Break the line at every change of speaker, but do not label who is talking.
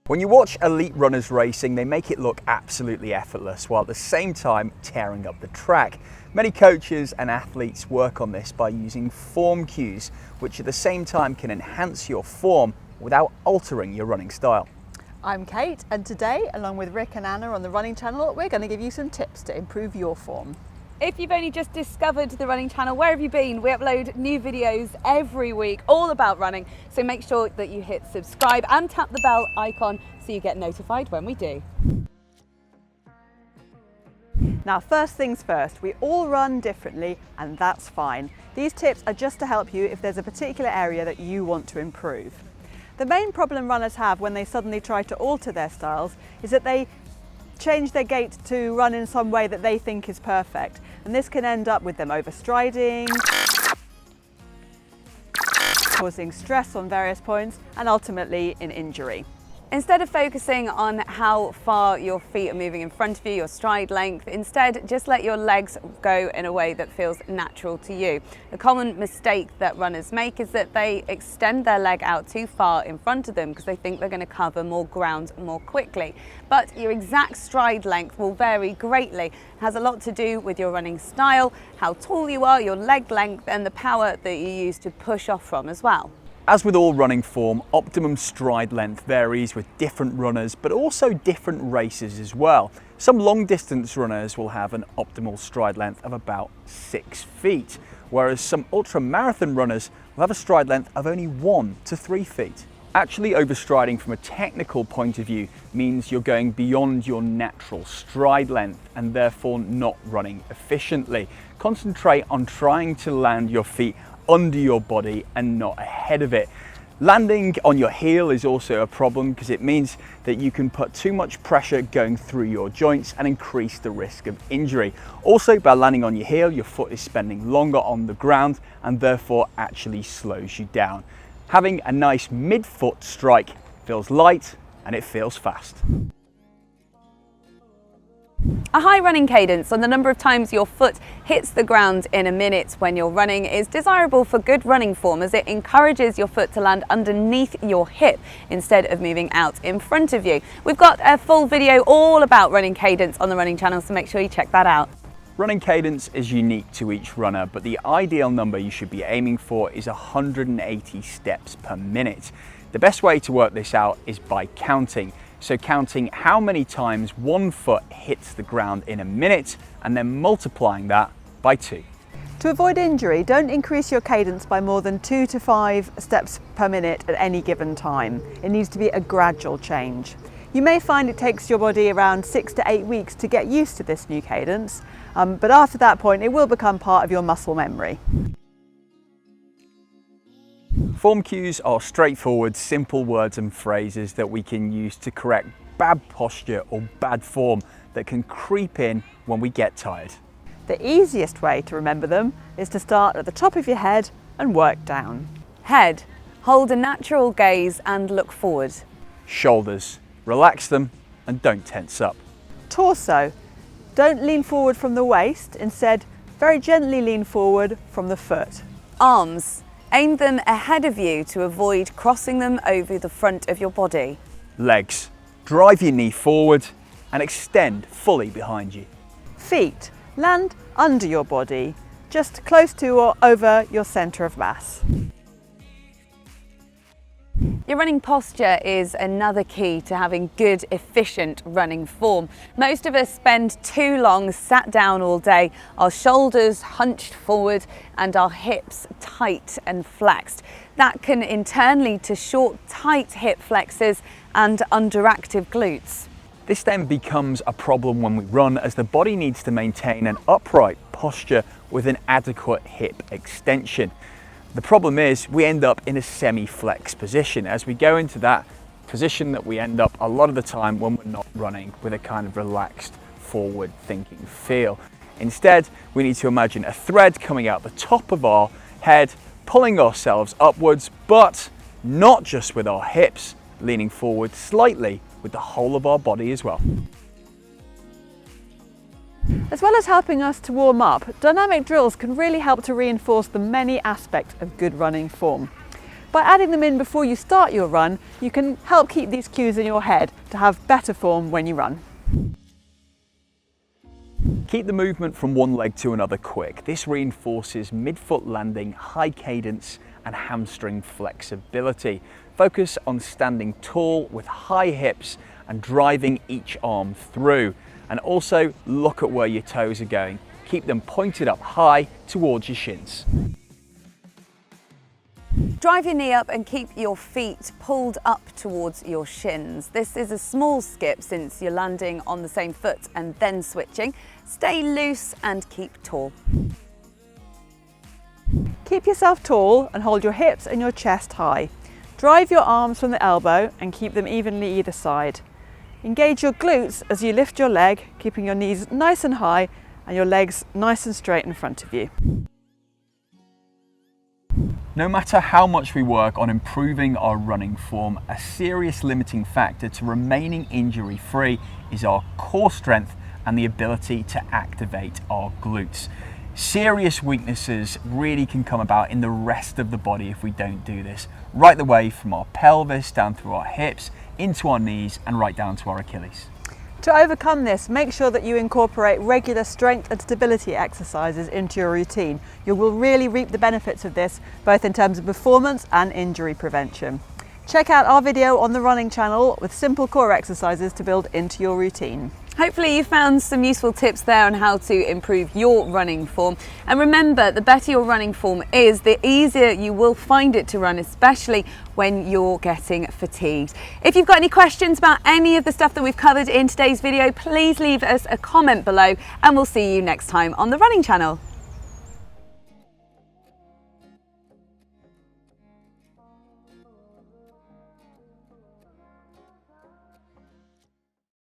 When you watch elite runners racing, they make it look absolutely effortless while at the same time tearing up the track. Many coaches and athletes work on this by using form cues, which at the same time can enhance your form without altering your running style.
I'm Kate, and today, along with Rick and Anna on the Running Channel, we're going to give you some tips to improve your form.
If you've only just discovered the Running Channel, where have you been? We upload new videos every week all about running, so make sure that you hit subscribe and tap the bell icon so you get notified when we do.
Now, first things first, we all run differently, and that's fine. These tips are just to help you if there's a particular area that you want to improve. The main problem runners have when they suddenly try to alter their styles is that they change their gait to run in some way that they think is perfect, and this can end up with them overstriding, causing stress on various points, and ultimately in injury.
Instead of focusing on how far your feet are moving in front of you, your stride length, instead just let your legs go in a way that feels natural to you. A common mistake that runners make is that they extend their leg out too far in front of them because they think they're going to cover more ground more quickly. But your exact stride length will vary greatly. It has a lot to do with your running style, how tall you are, your leg length, and the power that you use to push off from as well.
As with all running form, optimum stride length varies with different runners, but also different races as well. Some long distance runners will have an optimal stride length of about 6 feet, whereas some ultra marathon runners will have a stride length of only 1 to 3 feet. Actually overstriding from a technical point of view means you're going beyond your natural stride length and therefore not running efficiently. Concentrate on trying to land your feet under your body and not ahead of it. Landing on your heel is also a problem because it means that you can put too much pressure going through your joints and increase the risk of injury. Also, by landing on your heel, your foot is spending longer on the ground and therefore actually slows you down. Having a nice mid-foot strike feels light and it feels fast.
A high running cadence on the number of times your foot hits the ground in a minute when you're running is desirable for good running form, as it encourages your foot to land underneath your hip instead of moving out in front of you. We've got a full video all about running cadence on the Running Channel, so make sure you check that out.
Running cadence is unique to each runner, but the ideal number you should be aiming for is 180 steps per minute. The best way to work this out is by counting. So counting how many times one foot hits the ground in a minute and then multiplying that by 2.
To avoid injury, don't increase your cadence by more than 2 to 5 steps per minute at any given time. It needs to be a gradual change. You may find it takes your body around 6 to 8 weeks to get used to this new cadence, but after that point it will become part of your muscle memory.
Form cues are straightforward, simple words and phrases that we can use to correct bad posture or bad form that can creep in when we get tired.
The easiest way to remember them is to start at the top of your head and work down.
Head, hold a natural gaze and look forward.
Shoulders, relax them and don't tense up.
Torso, don't lean forward from the waist, instead very gently lean forward from the foot.
Arms, aim them ahead of you to avoid crossing them over the front of your body.
Legs, drive your knee forward and extend fully behind you.
Feet, land under your body, just close to or over your centre of mass.
Your running posture is another key to having good, efficient running form. Most of us spend too long sat down all day, our shoulders hunched forward and our hips tight and flexed. That can in turn lead to short, tight hip flexors and underactive glutes.
This then becomes a problem when we run, as the body needs to maintain an upright posture with an adequate hip extension. The problem is we end up in a semi-flex position as we go into that position that we end up a lot of the time when we're not running with a kind of relaxed, forward thinking feel. Instead, we need to imagine a thread coming out the top of our head, pulling ourselves upwards, but not just with our hips, leaning forward slightly with the whole of our body as well.
As well as helping us to warm up, dynamic drills can really help to reinforce the many aspects of good running form. By adding them in before you start your run, you can help keep these cues in your head to have better form when you run.
Keep the movement from one leg to another quick. This reinforces midfoot landing, high cadence and hamstring flexibility. Focus on standing tall with high hips and driving each arm through. And also look at where your toes are going. Keep them pointed up high towards your shins.
Drive your knee up and keep your feet pulled up towards your shins. This is a small skip since you're landing on the same foot and then switching. Stay loose and keep tall.
Keep yourself tall and hold your hips and your chest high. Drive your arms from the elbow and keep them evenly either side. Engage your glutes as you lift your leg, keeping your knees nice and high and your legs nice and straight in front of you.
No matter how much we work on improving our running form, a serious limiting factor to remaining injury-free is our core strength and the ability to activate our glutes. Serious weaknesses really can come about in the rest of the body if we don't do this, right the way from our pelvis down through our hips, into our knees and right down to our Achilles.
To overcome this, make sure that you incorporate regular strength and stability exercises into your routine. You will really reap the benefits of this, both in terms of performance and injury prevention. Check out our video on the running channel with simple core exercises to build into your routine.
Hopefully you found some useful tips there on how to improve your running form. And remember, the better your running form is, the easier you will find it to run, especially when you're getting fatigued. If you've got any questions about any of the stuff that we've covered in today's video, please leave us a comment below and we'll see you next time on the running channel.